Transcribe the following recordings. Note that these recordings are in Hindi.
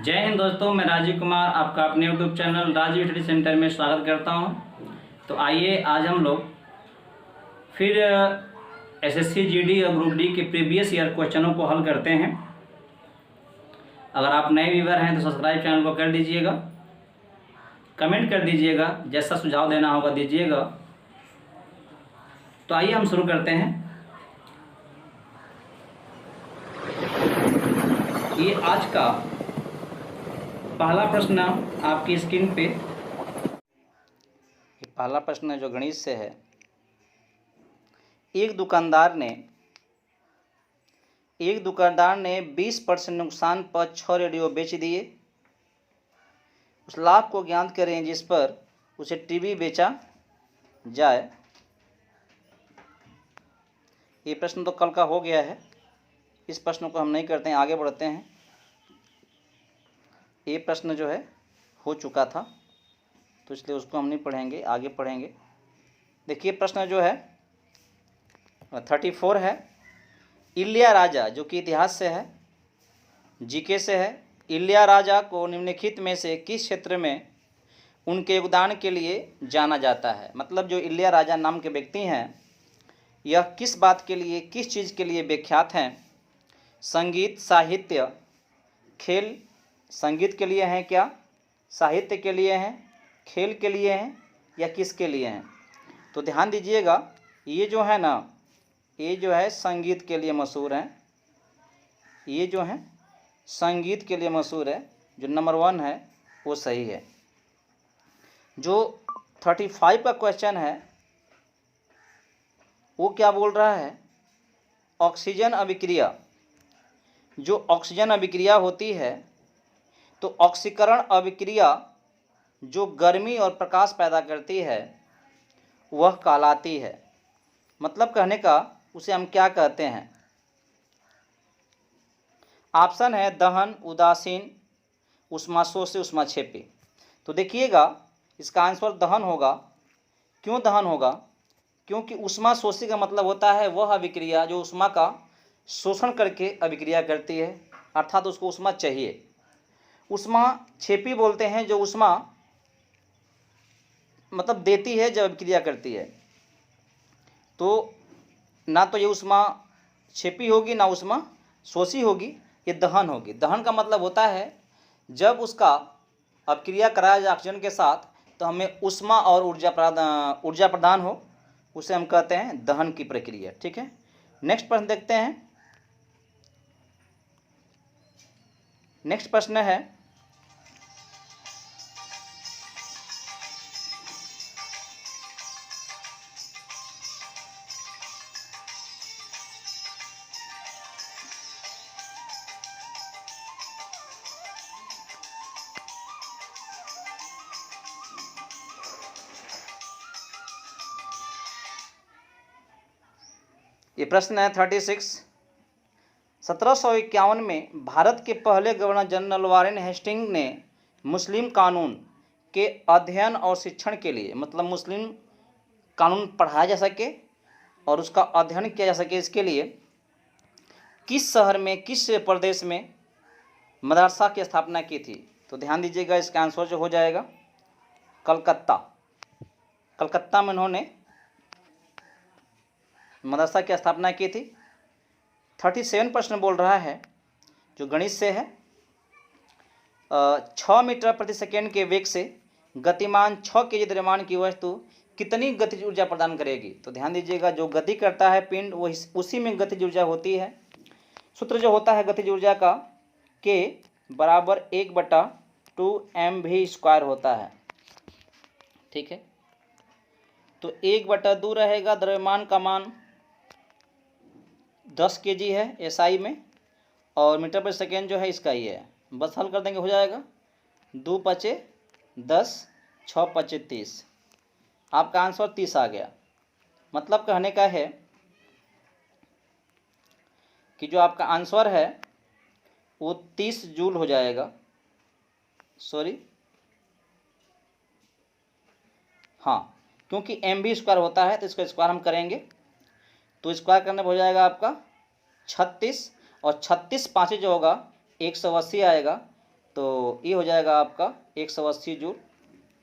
जय हिंद दोस्तों, मैं राजीव कुमार आपका अपने YouTube channel Rajeev study centre में स्वागत करता हूं। तो आइए आज हम लोग फिर एसएससी जीडी और ग्रुप डी के प्रीवियस ईयर क्वेश्चनों को हल करते हैं। अगर आप नए व्यूअर हैं तो सब्सक्राइब चैनल को कर दीजिएगा, कमेंट कर दीजिएगा, जैसा सुझाव देना होगा दीजिएगा। तो आइए हम शुरू करते हैं। ये आज का पहला प्रश्न आपकी स्क्रीन पे, पहला प्रश्न जो गणित से है। एक दुकानदार ने 20% नुकसान पर 6 रेडियो बेच दिए। उस लाभ को ज्ञात करें जिस पर उसे टीवी बेचा जाए। ये प्रश्न तो कल का हो गया है, इस प्रश्न को हम नहीं करते हैं, आगे बढ़ते हैं। ये प्रश्न जो है हो चुका था तो इसलिए उसको हम नहीं पढ़ेंगे, आगे पढ़ेंगे। देखिए प्रश्न जो है 34 है। इलिया राजा, जो कि इतिहास से है, जीके से है। इलिया राजा को निम्नलिखित में से किस क्षेत्र में उनके योगदान के लिए जाना जाता है। मतलब जो इलिया राजा नाम के व्यक्ति हैं, यह किस बात के लिए, किस चीज़ के लिए विख्यात हैं? संगीत, साहित्य, खेल। संगीत के लिए हैं क्या, साहित्य के लिए हैं, खेल के लिए हैं, या किसके लिए हैं? तो ध्यान दीजिएगा, ये जो है ना, ये जो है संगीत के लिए मशहूर हैं। ये जो है संगीत के लिए मशहूर है, जो नंबर 1 है वो सही है। जो 35 का क्वेश्चन है वो क्या बोल रहा है? ऑक्सीजन अभिक्रिया। जो ऑक्सीजन अभिक्रिया होती है, तो ऑक्सीकरण अभिक्रिया जो गर्मी और प्रकाश पैदा करती है वह कहलाती है। मतलब कहने का उसे हम क्या कहते हैं? ऑप्शन है दहन, उदासीन, ऊष्माशोषी, ऊष्माक्षेपी। तो देखिएगा इसका आंसर दहन होगा। क्यों दहन होगा? क्योंकि ऊष्माशोषी का मतलब होता है वह अभिक्रिया जो ऊष्मा का शोषण करके अभिक्रिया करती है, अर्थात उसको ऊष्मा चाहिए। ऊष्माक्षेपी बोलते हैं जो ऊष्मा मतलब देती है जब अभिक्रिया करती है। तो ना तो ये ऊष्माक्षेपी होगी ना ऊष्मा शोषी होगी, ये दहन होगी। दहन का मतलब होता है जब उसका अभिक्रिया कराया जाए ऑक्सीजन के साथ तो हमें ऊष्मा और ऊर्जा प्रदान हो, उसे हम कहते हैं दहन की प्रक्रिया। ठीक है, नेक्स्ट प्रश्न देखते हैं। नेक्स्ट प्रश्न है ये प्रश्न है 36। 1751 में भारत के पहले गवर्नर जनरल वॉरेन हेस्टिंग ने मुस्लिम कानून के अध्ययन और शिक्षण के लिए, मतलब मुस्लिम कानून पढ़ाया जा सके और उसका अध्ययन किया जा सके, इसके लिए किस शहर में, किस प्रदेश में मदरसा की स्थापना की थी? तो ध्यान दीजिएगा, इसका आंसर जो हो जाएगा कलकत्ता। कलकत्ता में उन्होंने मदरसा की स्थापना की थी। 37 प्रश्न बोल रहा है जो गणित से है। 6 मीटर प्रति सेकेंड के वेग से गतिमान 6 केजी द्रव्यमान की वस्तु कितनी गतिज ऊर्जा प्रदान करेगी? तो ध्यान दीजिएगा, जो गति करता है पिंड वो उसी में गतिज ऊर्जा होती है। सूत्र जो होता है गतिज ऊर्जा का, K बराबर 1/2 mv² होता है। ठीक है, तो 1/2 रहेगा। द्रव्यमान का मान 10 केजी है एसआई में, और मीटर पर सेकेंड जो है इसका ये है। बस हल कर देंगे, हो जाएगा। 2 पचे 10, 6 पचे 30, आपका आंसर 30 आ गया। मतलब कहने का है कि जो आपका आंसर है वो 30 जूल हो जाएगा। सॉरी, हाँ, क्योंकि mv² होता है तो इसका स्क्वायर हम करेंगे, तो स्क्वायर करने पर हो जाएगा आपका 36, और 36 पाँचे जो होगा 180 आएगा। तो ये हो जाएगा आपका 180 जूल,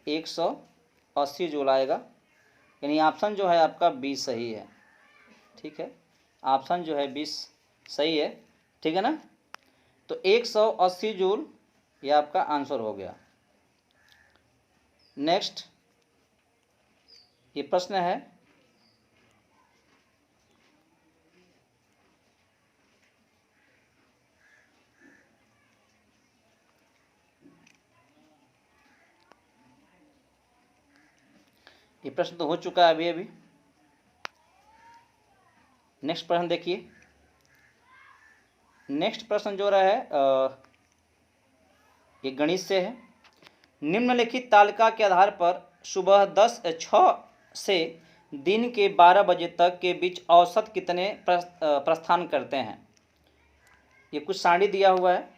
180 जूल आएगा। यानी ऑप्शन जो है आपका 20 सही है। ठीक है, ऑप्शन जो है 20 सही है। ठीक है ना। तो 180 जूल ये आपका आंसर हो गया। नेक्स्ट ये प्रश्न है, ये प्रश्न तो हो चुका है अभी अभी। नेक्स्ट प्रश्न देखिए। नेक्स्ट प्रश्न जो रहा है ये गणित से है। निम्नलिखित तालिका के आधार पर सुबह 6 से दिन के 12 बजे तक के बीच औसत कितने प्रस्थान करते हैं। ये कुछ सारणी दिया हुआ है।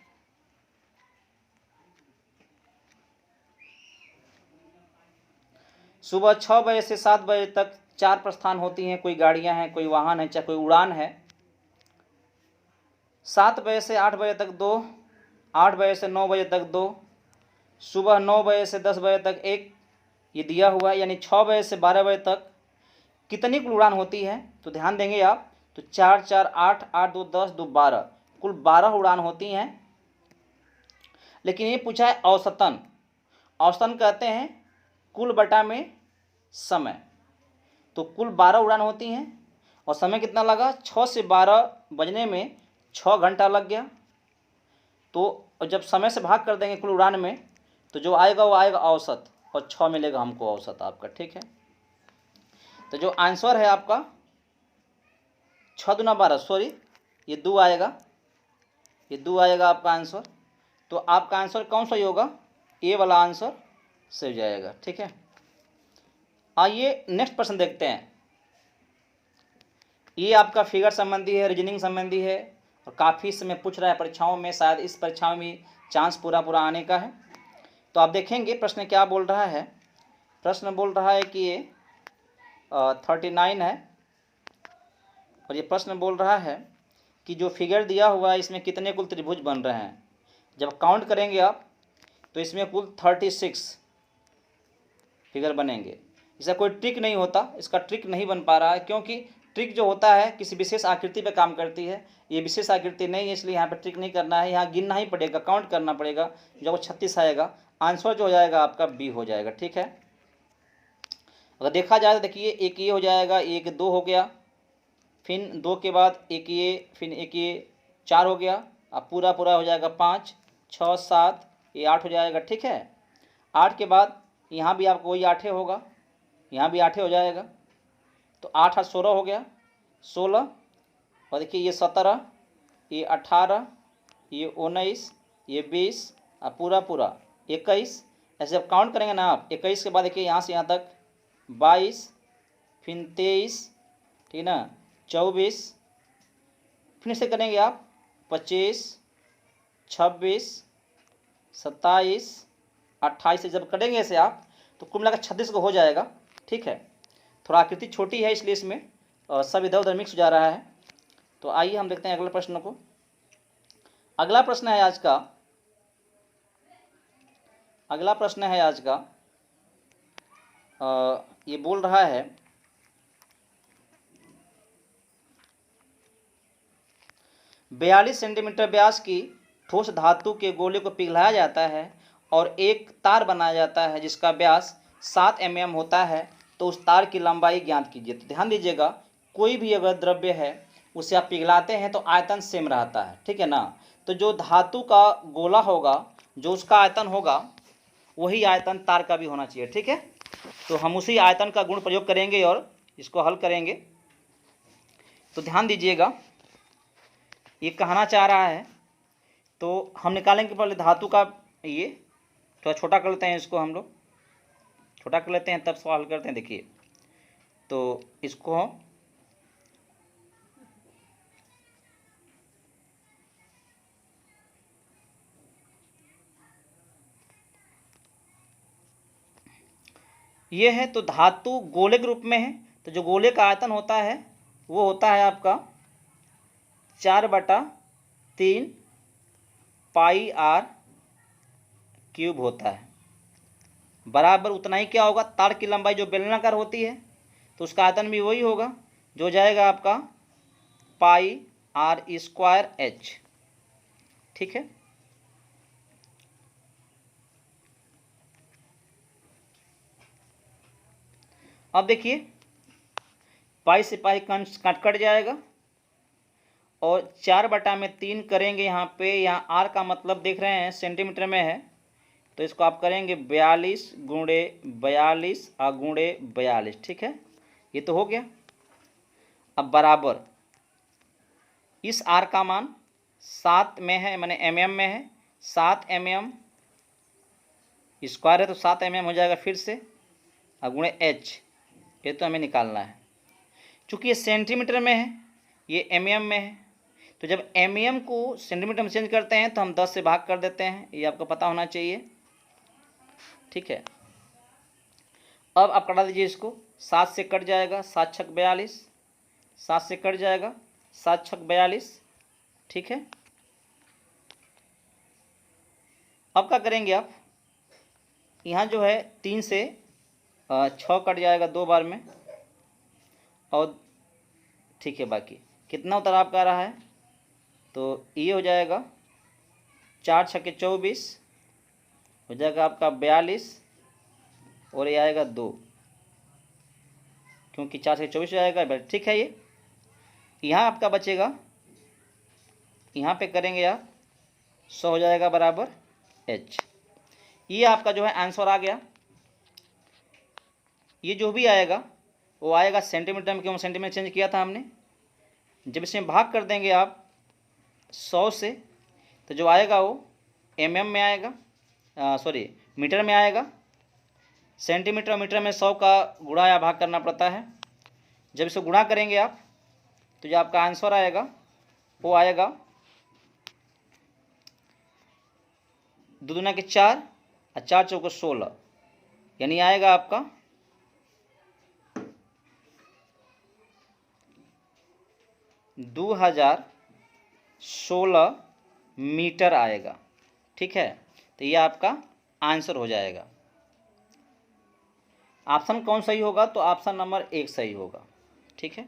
सुबह 6 बजे से 7 बजे तक 4 प्रस्थान होती हैं, कोई गाड़ियां हैं, कोई वाहन है, चाहे कोई उड़ान है। 7 बजे से 8 बजे तक 2, 8 बजे से 9 बजे तक 2, सुबह 9 बजे से 10 बजे तक 1, ये दिया हुआ है। यानी 6 बजे से 12 बजे तक कितनी कुल उड़ान होती है। तो ध्यान देंगे आप, तो 4 4 8, 8 2 10, 2 12, कुल 12 उड़ान होती हैं। लेकिन ये पूछा है औसतन। औसतन कहते हैं कुल बटा में समय। तो कुल 12 उड़ान होती हैं और समय कितना लगा, 6 से 12 बजने में 6 घंटा लग गया। तो जब समय से भाग कर देंगे कुल उड़ान में, तो जो आएगा वो आएगा औसत, और 6 मिलेगा हमको औसत आपका। ठीक है, तो जो आंसर है आपका 6 दूना 12, सॉरी ये 2 आएगा, ये 2 आएगा आपका आंसर। तो आपका आंसर कौन सा ही होगा, ए वाला आंसर सही जाएगा। ठीक है, आइए नेक्स्ट प्रश्न देखते हैं। ये आपका फिगर संबंधी है, रीजनिंग संबंधी है, और काफ़ी समय पूछ रहा है परीक्षाओं में, शायद इस परीक्षाओं में चांस पूरा पूरा आने का है। तो आप देखेंगे प्रश्न क्या बोल रहा है। प्रश्न बोल रहा है कि ये 39 है, और ये प्रश्न बोल रहा है कि जो फिगर दिया हुआ है इसमें कितने कुल त्रिभुज बन रहे हैं। जब काउंट करेंगे आप तो इसमें कुल 36 फिगर बनेंगे। इसका कोई ट्रिक नहीं होता, इसका ट्रिक नहीं बन पा रहा है, क्योंकि ट्रिक जो होता है किसी विशेष आकृति पे काम करती है, ये विशेष आकृति नहीं है, इसलिए यहाँ पे ट्रिक नहीं करना है, यहाँ गिनना ही पड़ेगा, काउंट करना पड़ेगा। जब वो 36 आएगा, आंसर जो हो जाएगा आपका बी हो जाएगा। ठीक है, अगर देखा जाए तो देखिए, एक ये हो जाएगा, एक 2 हो गया, फिर 2 के बाद एक ये, फिर एक ये 4 हो गया, अब पूरा पूरा हो जाएगा 5 6 7, ये 8 हो जाएगा। ठीक है, 8 के बाद यहाँ भी आपको वही 8 होगा, यहाँ भी 8 हो जाएगा। तो 8 8 16 हो गया, 16, और देखिए ये 17, ये 18, ये 19, ये 20, और पूरा पूरा 21। ऐसे जब काउंट करेंगे ना आप, 21 के बाद देखिए यहाँ से यहाँ तक 22, फिर 23, ठीक ना, 24, फिर से करेंगे आप 25, 26, 27, 28 से जब करेंगे ऐसे आप, तो कुल मिलाकर 36 को हो जाएगा। ठीक है, थोड़ा आकृति छोटी है इसलिए इसमें सब इधर उधर मिक्स हो जा रहा है। तो आइए हम देखते हैं अगले प्रश्न को। अगला प्रश्न है आज का, अगला प्रश्न है आज का, ये बोल रहा है 42 सेंटीमीटर व्यास की ठोस धातु के गोले को पिघलाया जाता है और एक तार बनाया जाता है जिसका व्यास 7 mm होता है, तो उस तार की लंबाई ज्ञात कीजिए। तो ध्यान दीजिएगा, कोई भी अगर द्रव्य है उसे आप पिघलाते हैं तो आयतन सेम रहता है। ठीक है ना, तो जो धातु का गोला होगा, जो उसका आयतन होगा, वही आयतन तार का भी होना चाहिए। ठीक है, तो हम उसी आयतन का गुण प्रयोग करेंगे और इसको हल करेंगे। तो ध्यान दीजिएगा, ये कहना चाह रहा है, तो हम निकालेंगे पहले धातु का, ये थोड़ा छोटा कर लेते हैं, इसको हम लोग छोटा कर लेते हैं तब सवाल करते हैं। देखिए, तो इसको ये है, तो धातु गोले के रूप में है, तो जो गोले का आयतन होता है वो होता है आपका 4/3 पाई r क्यूब होता है, बराबर उतना ही क्या होगा, तार की लंबाई जो बेलनाकार होती है तो उसका आयतन भी वही होगा, जो हो जाएगा आपका पाई आर स्क्वायर एच। ठीक है, अब देखिए पाई से पाई कट जाएगा और 4/3 करेंगे यहाँ पे। यहाँ आर का मतलब देख रहे हैं सेंटीमीटर में है, तो इसको आप करेंगे 42 गुणे 42 गुणे 42। ठीक है, ये तो हो गया। अब बराबर इस आर का मान 7 में है, माने mm में है, 7 mm स्क्वायर है तो 7 mm हो जाएगा फिर से, और गुणे h, ये तो हमें निकालना है। चूँकि ये सेंटीमीटर में है, ये mm में है, तो जब mm को सेंटीमीटर में चेंज करते हैं तो हम 10 से भाग कर देते हैं, ये आपको पता होना चाहिए। ठीक है, अब आप कटा दीजिए इसको, 7 से कट जाएगा, 7 छक 42, 7 से कट जाएगा, 7 छक 42। ठीक है, अब क्या करेंगे आप, यहाँ जो है 3 से 6 कट जाएगा 2 बार में, और ठीक है बाकी कितना उत्तर आपका आ रहा है, तो ये हो जाएगा 4 छके 24 हो जाएगा आपका 42, और ये आएगा 2, क्योंकि 4 छके 24 हो जाएगा। ठीक है, ये यहाँ आपका बचेगा, यहाँ पे करेंगे आप 100 हो जाएगा बराबर h। ये आपका जो है आंसर आ गया। ये जो भी आएगा वो आएगा सेंटीमीटर में, क्यों सेंटीमीटर चेंज किया था हमने। जब इसमें भाग कर देंगे आप 100 से, तो जो आएगा वो mm में आएगा, सॉरी मीटर में आएगा। सेंटीमीटर और मीटर में 100 का गुणा या भाग करना पड़ता है। जब इसे गुणा करेंगे आप तो जो आपका आंसर आएगा वो आएगा 2 दूना के 4 और 4 चौके 16, यानी आएगा आपका 2016 मीटर आएगा। ठीक है, तो ये आपका आंसर हो जाएगा। ऑप्शन कौन सही होगा, तो ऑप्शन नंबर 1 सही होगा। ठीक है,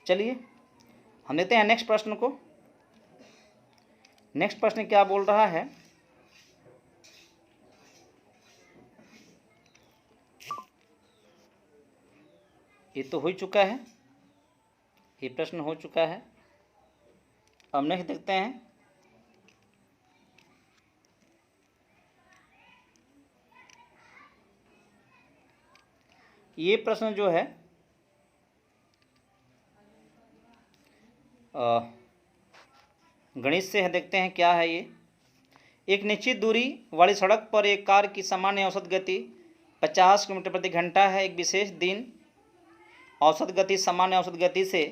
चलिए हम लेते हैं नेक्स्ट प्रश्न को। नेक्स्ट प्रश्न क्या बोल रहा है, ये तो हो चुका है, ये प्रश्न हो चुका है। अब नेक्स्ट देखते हैं। ये प्रश्न जो है गणित से है, देखते हैं क्या है ये। एक निश्चित दूरी वाली सड़क पर एक कार की सामान्य औसत गति 50 किलोमीटर प्रति घंटा है। एक विशेष दिन औसत गति सामान्य औसत गति से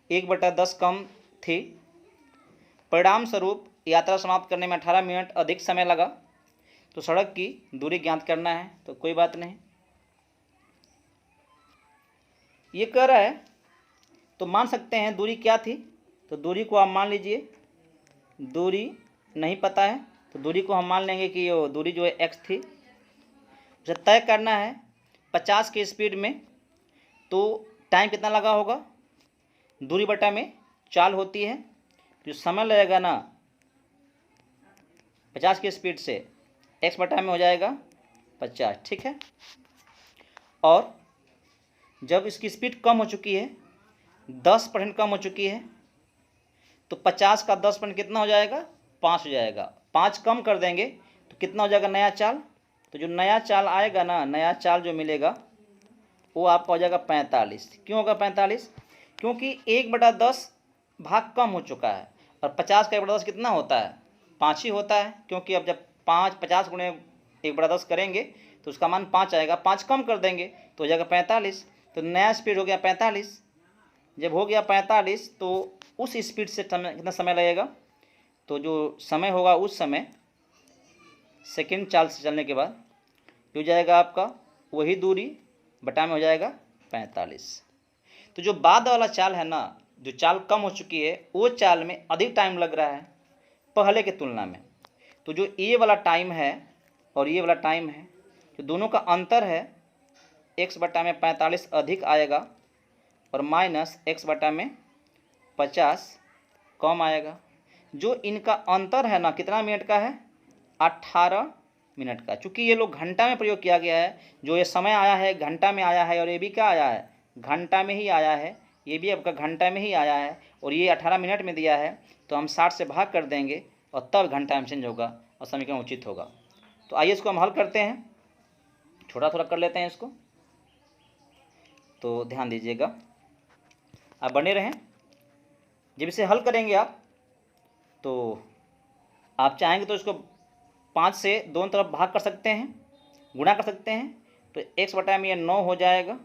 1/10 कम थी। परिणाम स्वरूप यात्रा समाप्त करने में 18 मिनट अधिक समय लगा। तो सड़क की दूरी ज्ञात करना है। तो कोई बात नहीं, ये कह रहा है तो मान सकते हैं दूरी क्या थी। तो दूरी को आप मान लीजिए, दूरी नहीं पता है तो दूरी को हम मान लेंगे कि वो दूरी जो है x थी। उसे तय करना है 50 की स्पीड में, तो टाइम कितना लगा होगा, दूरी बटा में चाल होती है, जो समय लगेगा ना 50 की स्पीड से x बटा में हो जाएगा 50। ठीक है, और जब इसकी स्पीड कम हो चुकी है, 10% कम हो चुकी है, तो 50 का 10% कितना हो जाएगा, 5 हो जाएगा। 5 कम कर देंगे तो कितना हो जाएगा नया चाल। तो जो नया चाल आएगा ना, नया चाल जो मिलेगा वो आपका हो जाएगा 45। क्यों होगा 45, क्योंकि 1/10 भाग कम हो चुका है, और 50 का 1/10 कितना होता है, 5 ही होता है। क्योंकि अब जब 50 गुणे 1/10 करेंगे तो उसका मान 5 आएगा। 5 कम कर देंगे तो हो जाएगा 45। तो नया स्पीड हो गया 45। जब हो गया 45 तो उस स्पीड से कितना समय लगेगा, तो जो समय होगा उस समय सेकंड चाल से चलने के बाद हो जाएगा आपका वही दूरी बटा में हो जाएगा 45। तो जो बाद वाला चाल है ना, जो चाल कम हो चुकी है, वो चाल में अधिक टाइम लग रहा है पहले की तुलना में। तो जो ये वाला टाइम है और ये वाला टाइम है, जो दोनों का अंतर है, x बटा में 45 अधिक आएगा और माइनस x बटा में 50 कम आएगा। जो इनका अंतर है ना, कितना मिनट का है, 18 मिनट का। चूँकि ये लोग घंटा में प्रयोग किया गया है, जो ये समय आया है घंटा में आया है और ये भी क्या आया है, घंटा में ही आया है, ये भी आपका घंटा में ही आया है और ये 18 मिनट में दिया है, तो हम 60 से भाग कर देंगे और तब घंटा में चेंज होगा और समीकरण उचित होगा। तो आइए इसको हम हल करते हैं, थोड़ा थोड़ा कर लेते हैं इसको, तो ध्यान दीजिएगा, आप बने रहें। जब इसे हल करेंगे आप, तो आप चाहेंगे तो इसको 5 से दोनों तरफ भाग कर सकते हैं, गुणा कर सकते हैं, तो x बटा में ये 9 हो जाएगा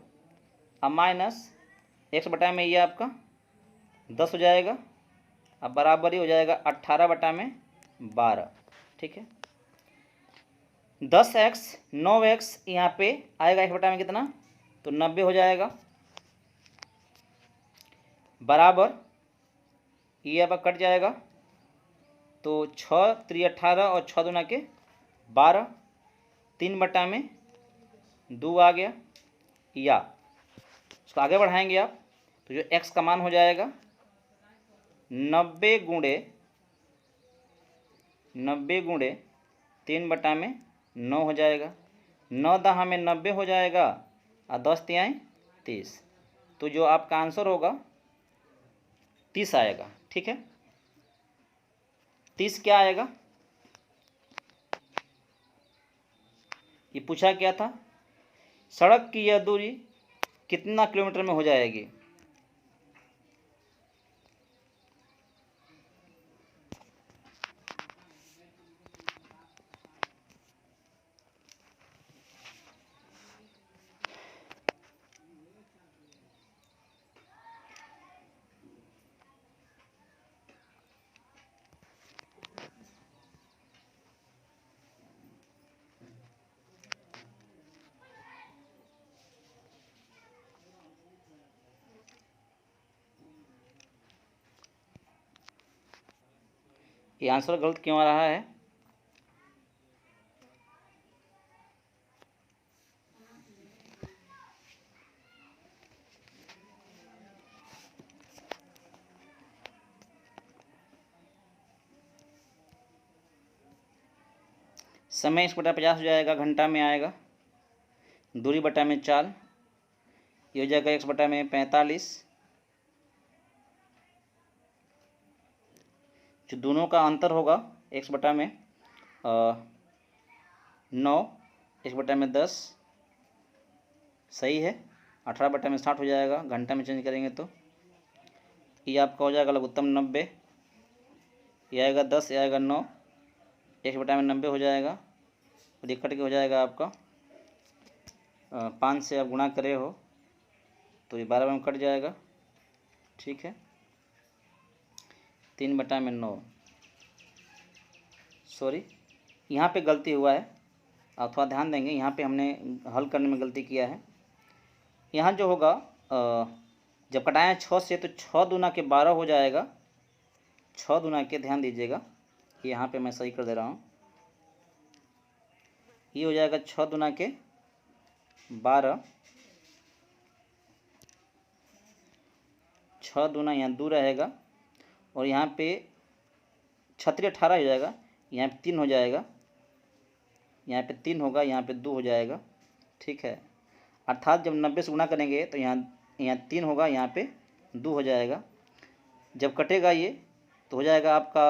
अब माइनस x बटा में ये आपका 10 हो जाएगा, अब बराबर ही हो जाएगा 18 बटा में 12। ठीक है, 10x 9x यहाँ पे आएगा x बटा में कितना, तो 90 हो जाएगा, बराबर ये अब कट जाएगा, तो 6 3 18 और 6 दूना के 12, 3 बटा में 2 आ गया, या इसको आगे बढ़ाएंगे आप, तो जो x का मान हो जाएगा 90 गुणे 3 बटा में 9 हो जाएगा, 9 दहा में 90 हो जाएगा और 10 तिहाई 30, तो जो आपका आंसर होगा 30 आएगा। ठीक है, 30 क्या आएगा, ये पूछा क्या था, सड़क की यह दूरी कितना किलोमीटर में हो जाएगी। ये आंसर गलत क्यों आ रहा है, समय 1 बटा 50 हो जाएगा, घंटा में आएगा, दूरी बटा में 4, ये हो जाएगा 1 बटा में 45, जो दोनों का अंतर होगा 1 बटा में 9, 1 बटा में 10, सही है, 18 बटा में 60 हो जाएगा, घंटा में चेंज करेंगे तो ये आपका हो जाएगा लघुत्तम 90, ये आएगा 10, ये आएगा 9, 1 बटा में 90 हो जाएगा और ये कट के हो जाएगा आपका 5 से आप गुणा करे हो तो ये 12 में कट जाएगा। ठीक है, 3 बटा में 9, सॉरी यहाँ पे गलती हुआ है, आप थोड़ा ध्यान देंगे, यहाँ पे हमने हल करने में गलती किया है। यहाँ जो होगा जब कटाएँ 6 से तो 6 दूना के 12 हो जाएगा, 6 दूना के, ध्यान दीजिएगा, यहाँ पे मैं सही कर दे रहा हूँ, ये हो जाएगा 6 दूना के 12, 6 दूना यहाँ 2 रहेगा और यहाँ पे 36 18 हो जाएगा, यहाँ पे 3 हो जाएगा, यहाँ पे 3 होगा, यहाँ पे 2 हो जाएगा। ठीक है, अर्थात जब 90 से गुणा करेंगे तो यहाँ 3 होगा, यहाँ पे 2 हो जाएगा, जब कटेगा ये तो हो जाएगा आपका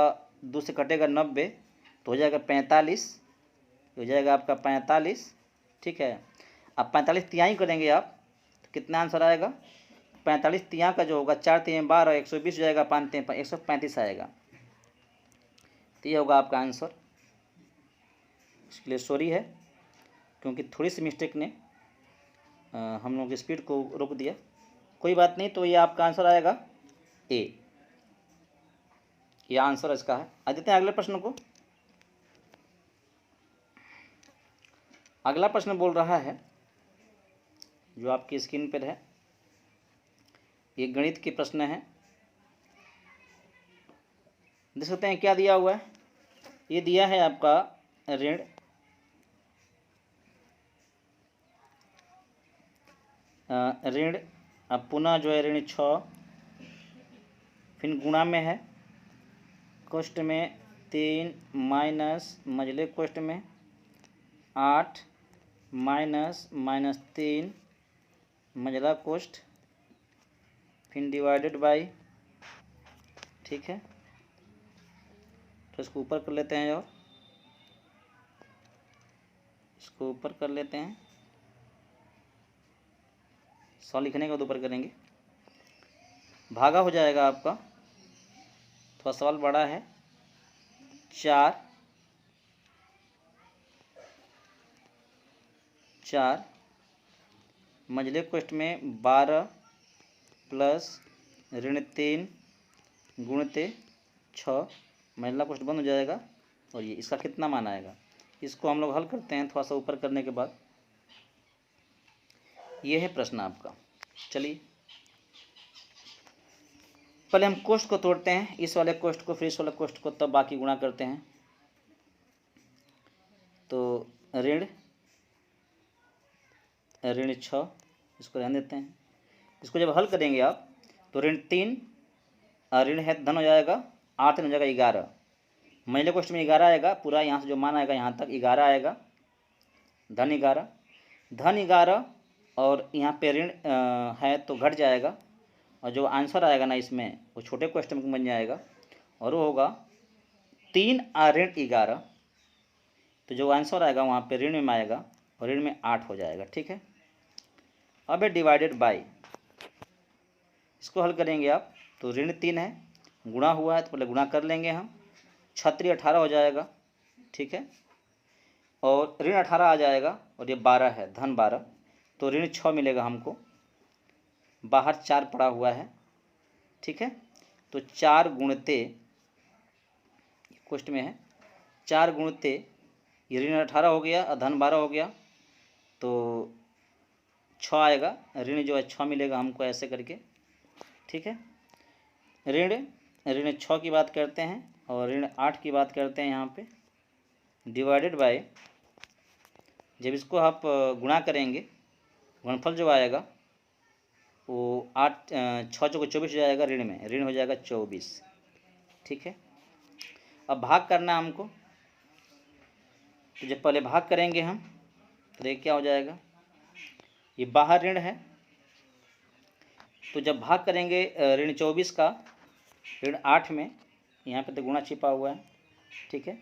2 से कटेगा 90 तो हो जाएगा 45, हो जाएगा आपका 45। ठीक है, अब 45 तिहाई करेंगे आप तो कितना आंसर आएगा, 45 तिहाई का जो होगा 4 तिहाई 12, 120 हो जाएगा, 5 तिहाई 135 आएगा, तो ये होगा आपका आंसर। इसके लिए सॉरी है, क्योंकि थोड़ी सी मिस्टेक ने हम लोग की स्पीड को रोक दिया, कोई बात नहीं, तो ये आपका आंसर आएगा ए, ये आंसर इसका है। आ देते हैं अगले प्रश्न को। अगला प्रश्न बोल रहा है, जो आपकी स्क्रीन पर है, ये गणित के प्रश्न है, देख सकते हैं क्या दिया हुआ है, ये दिया है आपका ऋण ऋण, अब पुनः जो है ऋण 6, फिर गुणा में है, कोष्ठ में 3 माइनस मझले कोष्ठ में 8 माइनस -3 मझला कोष्ठ, फिर डिवाइडेड बाई, ठीक है। तो इसको ऊपर कर लेते हैं और इसको ऊपर कर लेते हैं, 100 लिखने के बाद ऊपर करेंगे, भागा हो जाएगा आपका, थोड़ा सवाल बड़ा है, 4 मझले कोष्ठ में 12 प्लस ऋण 3 गुणते 6, मझला कोष्ठ बंद हो जाएगा और ये इसका कितना मान आएगा, इसको हम लोग हल करते हैं थोड़ा सा ऊपर करने के बाद। ये है प्रश्न आपका। चलिए पहले हम कोष्ठ को तोड़ते हैं, इस वाले कोष्ठ को फिर इस वाले कोष्ठ को, तब बाकी गुणा करते हैं। तो ऋण 6, इसको रहने देते हैं। इसको जब हल करेंगे आप तो ऋण 3 ऋण है धन हो जाएगा, 8 हो जाएगा 11, मझले कोष्ठ में 11 आएगा, पूरा यहाँ से जो मान आएगा यहाँ तक 11 आएगा, धन 11 और यहाँ पे ऋण है तो घट जाएगा, और जो आंसर आएगा ना इसमें वो छोटे क्वेश्चन में बन जाएगा और वो होगा 3 ऋण 11, तो जो आंसर आएगा वहाँ पे ऋण में आएगा और ऋण में 8 हो जाएगा, ठीक है। अब है डिवाइडेड बाई, इसको हल करेंगे आप तो ऋण 3 है, गुणा हुआ है तो पहले गुणा कर लेंगे हम, 36 18 हो जाएगा, ठीक है, और ऋण 18 आ जाएगा और ये 12 है, धन 12, तो ऋण 6 मिलेगा हमको, बाहर 4 पड़ा हुआ है, ठीक है। तो 4 गुणते, क्वेश्चन में है 4 गुणते, ये ऋण 18 हो गया और धन 12 हो गया, तो 6 आएगा, ऋण जो है 6 मिलेगा हमको ऐसे करके, ठीक है। ऋण 6 की बात करते हैं और ऋण 8 की बात करते हैं यहाँ पे, डिवाइडेड बाय, जब इसको आप गुणा करेंगे गुणनफल जो आएगा वो 8 6 चौके 24 हो जाएगा, ऋण में ऋण हो जाएगा 24, ठीक है। अब भाग करना है हमको, तो जब पहले भाग करेंगे हम तो ये क्या हो जाएगा, ये बाहर ऋण है, तो जब भाग करेंगे ऋण 24 का ऋण 8 में, यहाँ पे तो गुणा छिपा हुआ है, ठीक है,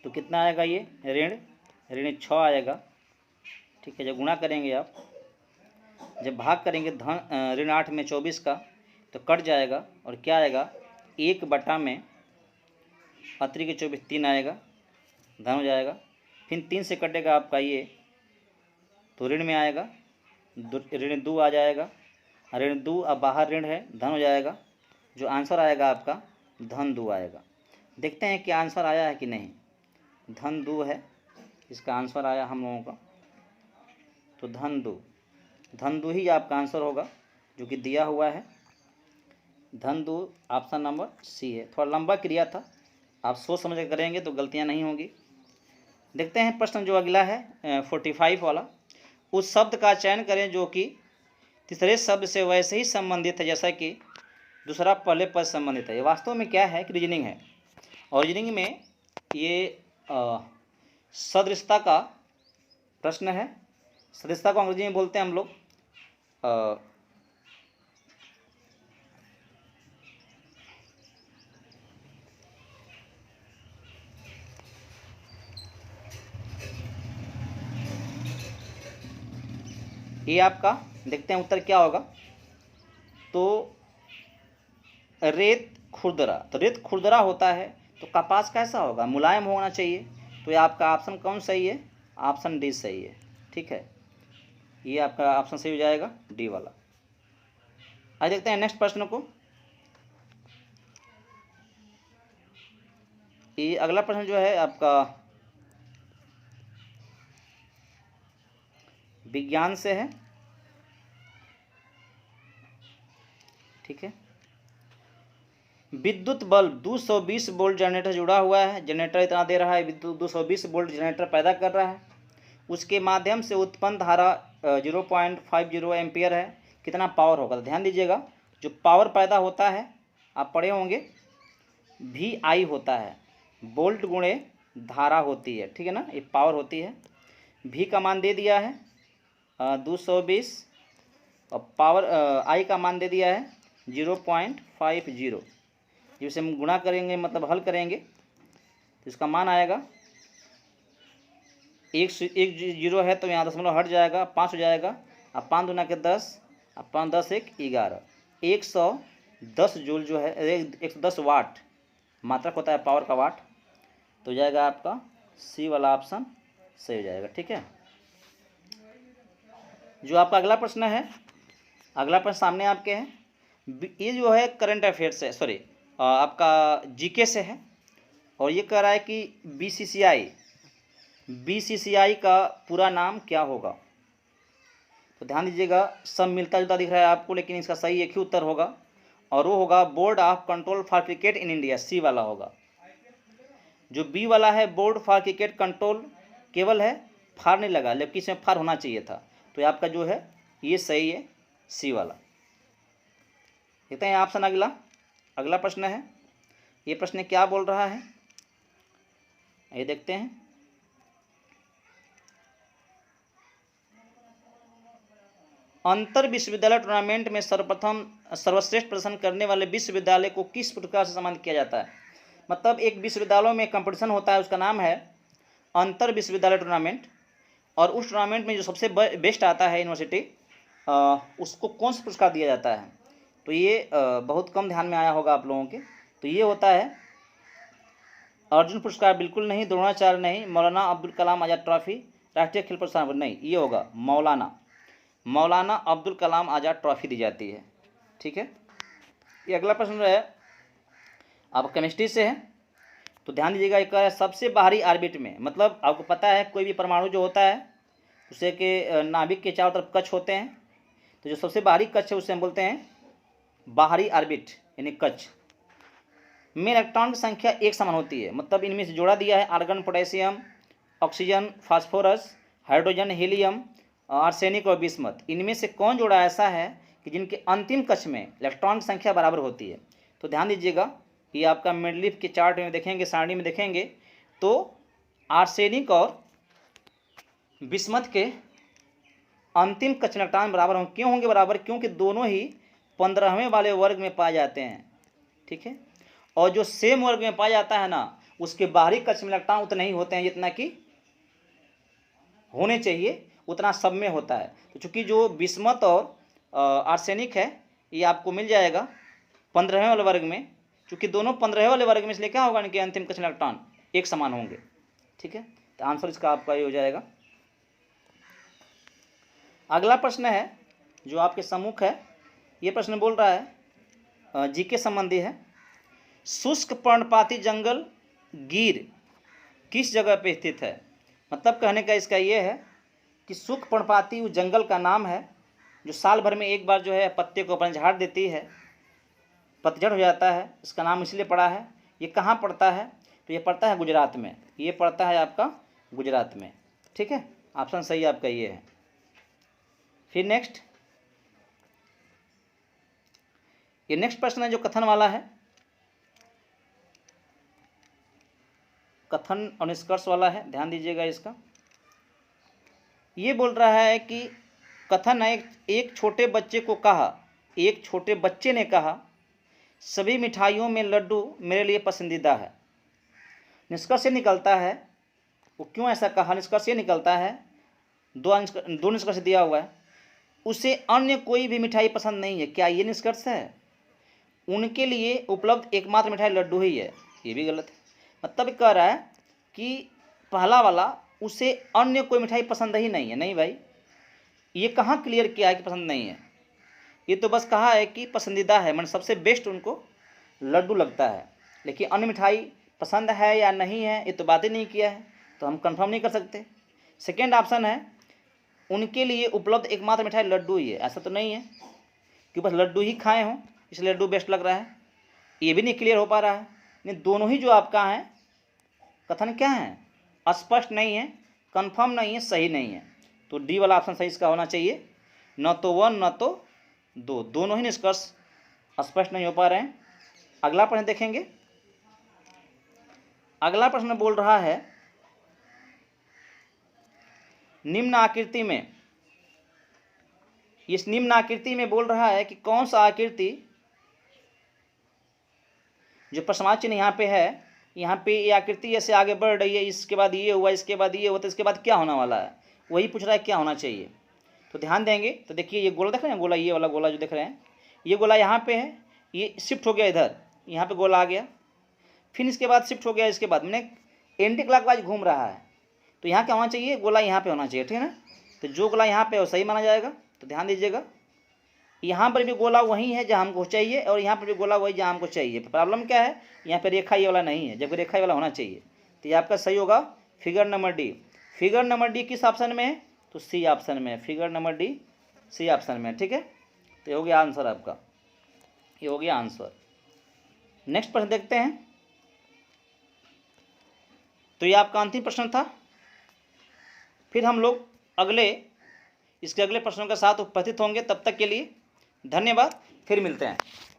तो कितना आएगा ये ऋण 6 आएगा, ठीक है। जब गुणा करेंगे आप, जब भाग करेंगे धन ऋण 8 में 24 का तो कट जाएगा और क्या आएगा, 1 बटा में अतरी के 24 3 आएगा, धन हो जाएगा, फिर 3 से कटेगा आपका ये तो ऋण में आएगा, ऋण 2 आ जाएगा, ऋण 2 अब बाहर ऋण है, धन हो जाएगा, जो आंसर आएगा आपका धन 2 आएगा। देखते हैं कि आंसर आया है कि नहीं, धन 2 है इसका आंसर आया हम लोगों का, तो धन 2 ही आपका आंसर होगा जो कि दिया हुआ है, धन 2 ऑप्शन नंबर सी है। थोड़ा लंबा क्रिया था, आप सोच समझ कर करेंगे तो गलतियां नहीं होंगी। देखते हैं प्रश्न जो अगला है 45 वाला, उस शब्द का चयन करें जो कि तीसरे शब्द से वैसे ही संबंधित है जैसा कि दूसरा पहले पद संबंधित है। ये वास्तव में क्या है कि रीजनिंग है, और रीजनिंग में ये सदृशता का प्रश्न है। सदृशता को अंग्रेजी में बोलते हैं हम लोग ये आपका देखते हैं उत्तर क्या होगा। तो रेत खुरदरा, तो रेत खुरदरा होता है तो कपास कैसा होगा, मुलायम होना चाहिए, तो ये आपका ऑप्शन कौन सही है, ऑप्शन डी सही है, ठीक है, ये आपका ऑप्शन सही हो जाएगा डी वाला। आज देखते हैं नेक्स्ट प्रश्न को। ये अगला प्रश्न जो है आपका विज्ञान से है, ठीक है। विद्युत बल्ब 220 वोल्ट जनरेटर जुड़ा हुआ है, जनरेटर इतना दे रहा है, विद्युत 220 वोल्ट जनरेटर पैदा कर रहा है, उसके माध्यम से उत्पन्न धारा 0.50 एम्पियर है। कितना पावर होगा, तो ध्यान दीजिएगा, जो पावर पैदा होता है आप पढ़े होंगे VI होता है, वोल्ट गुणे धारा होती है, ठीक है ना, ये पावर होती है। V का मान दे दिया है 220 और पावर I का मान दे दिया है 0.50। जिसे हम गुणा करेंगे मतलब हल करेंगे तो इसका मान आएगा, एक जीरो है तो यहाँ दशमलव हट जाएगा, 5 हो जाएगा, अब 5 दूना के 10, अब 5 10 1 11, 110 जूल जो है 110 वाट मात्रक होता है पावर का वाट, तो हो जाएगा आपका सी वाला ऑप्शन सही हो जाएगा। ठीक है, जो आपका अगला प्रश्न है, अगला प्रश्न सामने आपके है, ये जो है करंट अफेयर्स है, सॉरी आपका जीके से है, और ये कह रहा है कि बीसीसीआई का पूरा नाम क्या होगा। तो ध्यान दीजिएगा, सब मिलता जुलता दिख रहा है आपको, लेकिन इसका सही एक ही उत्तर होगा और वो होगा board of control for cricket in India, C वाला होगा। जो बी वाला है बोर्ड फॉर क्रिकेट कंट्रोल, केवल है फार नहीं लगा, लेकिन इसमें फार होना चाहिए था, तो ये आपका जो है ये सही है, सी वाला। देखते हैं ऑप्शन अगला प्रश्न है, ये प्रश्न क्या बोल रहा है ये देखते हैं। अंतर विश्वविद्यालय टूर्नामेंट में सर्वश्रेष्ठ प्रदर्शन करने वाले विश्वविद्यालय को किस प्रकार से सम्मानित किया जाता है। मतलब एक विश्वविद्यालयों में कंपटीशन होता है, उसका नाम है अंतर विश्वविद्यालय टूर्नामेंट, और उस टूर्नामेंट में जो सबसे बेस्ट आता है यूनिवर्सिटी, उसको कौन सा पुरस्कार दिया जाता है। तो ये बहुत कम ध्यान में आया होगा आप लोगों के, तो ये होता है अर्जुन पुरस्कार, बिल्कुल नहीं, द्रोणाचार्य नहीं, मौलाना अब्दुल कलाम आज़ाद ट्रॉफी, राष्ट्रीय खेल पुरस्कार नहीं, ये होगा मौलाना अब्दुल कलाम आज़ाद ट्रॉफी दी जाती है। ठीक है, ये अगला प्रश्न है आप केमिस्ट्री से है, तो ध्यान दीजिएगा, एक सबसे बाहरी ऑर्बिट में, मतलब आपको पता है कोई भी परमाणु जो होता है उसे के नाभिक के चारों तरफ कक्ष होते हैं, तो जो सबसे बाहरी कक्ष है उसे हम बोलते हैं बाहरी ऑर्बिट यानी कक्ष में इलेक्ट्रॉन की संख्या एक समान होती है। मतलब इनमें से जोड़ा दिया है argon, potassium, oxygen, phosphorus, hydrogen, helium, arsenic और बिस्मथ, इनमें से कौन जोड़ा ऐसा है कि जिनके अंतिम कक्ष में इलेक्ट्रॉन की संख्या बराबर होती है। तो ध्यान दीजिएगा, ये आपका मेडलिफ के चार्ट में देखेंगे, सारणी में देखेंगे, तो आर्सेनिक और बिस्मथ के अंतिम कक्ष में इलेक्ट्रॉन बराबर होंगे। क्यों होंगे बराबर, क्योंकि दोनों ही 15वें वाले वर्ग में पाए जाते हैं। ठीक है, और जो सेम वर्ग में पाया जाता है ना, उसके बाहरी कक्ष में इलेक्ट्रॉन उतने ही होते हैं जितना कि होने चाहिए, उतना सब में होता है। तो चूंकि जो बिस्मथ और आर्सेनिक है ये आपको मिल जाएगा 15वें वाले वर्ग में, चूंकि दोनों 15वें वाले वर्ग में, इसलिए क्या होगा इनके अंतिम कक्ष इलेक्ट्रॉन एक समान होंगे। ठीक है, तो आंसर इसका आपका ये हो जाएगा। अगला प्रश्न है जो आपके सम्मुख है, ये प्रश्न बोल रहा है जीके संबंधी है, शुष्क पर्णपाती जंगल गिर किस जगह पे स्थित है। मतलब कहने का इसका ये है कि शुष्क पर्णपाती उस जंगल का नाम है जो साल भर में एक बार जो है पत्ते को अपने झाड़ देती है, पतझड़ हो जाता है, इसका नाम इसलिए पड़ा है। ये कहाँ पड़ता है, तो ये पड़ता है गुजरात में, ये पड़ता है आपका गुजरात में। ठीक है, ऑप्शन सही आपका ये है। फिर नेक्स्ट, ये नेक्स्ट प्रश्न है जो कथन वाला है, कथन और निष्कर्ष वाला है, ध्यान दीजिएगा इसका। ये बोल रहा है कि कथन है, एक छोटे बच्चे को कहा, एक छोटे बच्चे ने कहा सभी मिठाइयों में लड्डू मेरे लिए पसंदीदा है। निष्कर्ष ये निकलता है, वो क्यों ऐसा कहा, निष्कर्ष ये निकलता है, दो निष्कर्ष दिया हुआ है, उसे अन्य कोई भी मिठाई पसंद नहीं है। क्या ये निष्कर्ष है, उनके लिए उपलब्ध एकमात्र मिठाई लड्डू ही है, ये भी गलत है। मतलब कह रहा है कि पहला वाला, उसे अन्य कोई मिठाई पसंद ही नहीं है, नहीं भाई, ये कहाँ क्लियर किया है कि पसंद नहीं है, ये तो बस कहा है कि पसंदीदा है, मतलब सबसे बेस्ट उनको लड्डू लगता है, लेकिन अन्य मिठाई पसंद है या नहीं है ये तो बात ही नहीं किया है, तो हम कंफर्म नहीं कर सकते। सेकेंड ऑप्शन है उनके लिए उपलब्ध एकमात्र मिठाई लड्डू ही है, ऐसा तो नहीं है कि बस लड्डू ही खाए हों इसलिए लड्डू बेस्ट लग रहा है, ये भी नहीं क्लियर हो पा रहा है। नहीं, दोनों ही जो आपका है कथन क्या है, स्पष्ट नहीं है, कंफर्म नहीं है, सही नहीं है। तो डी वाला ऑप्शन सही इसका होना चाहिए, न तो 1 न तो 2, दोनों ही निष्कर्ष स्पष्ट नहीं हो पा रहे हैं। अगला प्रश्न देखेंगे। अगला प्रश्न बोल रहा है निम्न आकृति में, इस निम्न आकृति में बोल रहा है कि कौन सा आकृति, जो प्रश्नवाची चिन्ह यहाँ पे है, यहाँ पे ये आकृति ऐसे आगे बढ़ रही है, इसके बाद ये हुआ, इसके बाद ये हुआ, तो इसके बाद क्या होने वाला है, वही पूछ रहा है क्या होना चाहिए। तो ध्यान देंगे तो देखिए ये गोला देख रहे हैं, गोला, ये वाला गोला जो देख रहे हैं, ये गोला यहाँ पे है, ये शिफ्ट हो गया इधर, यहाँ पे गोला आ गया, फिर इसके बाद शिफ्ट हो गया, इसके बाद मैंने एंटी क्लॉकवाइज घूम रहा है। तो यहाँ क्या होना चाहिए, गोला यहाँ पे होना चाहिए, ठीक है ना। तो जो गोला यहाँ पे है वो सही माना जाएगा। तो ध्यान दीजिएगा, यहाँ पर भी गोला वही है जहाँ हमको चाहिए, और यहाँ पर भी गोला वही जहाँ हमको चाहिए। प्रॉब्लम क्या है, यहाँ पे रेखा ये वाला नहीं है, जबकि रेखा ये वाला होना चाहिए। तो ये आपका सही होगा figure number D. Figure number D किस ऑप्शन में है, तो सी ऑप्शन में, figure number D C option में, ठीक है। तो ये हो गया आंसर आपका, ये हो गया आंसर। नेक्स्ट प्रश्न देखते हैं। तो ये आपका अंतिम प्रश्न था। फिर हम लोग इसके अगले प्रश्नों के साथ उपस्थित होंगे। तब तक के लिए धन्यवाद, फिर मिलते हैं।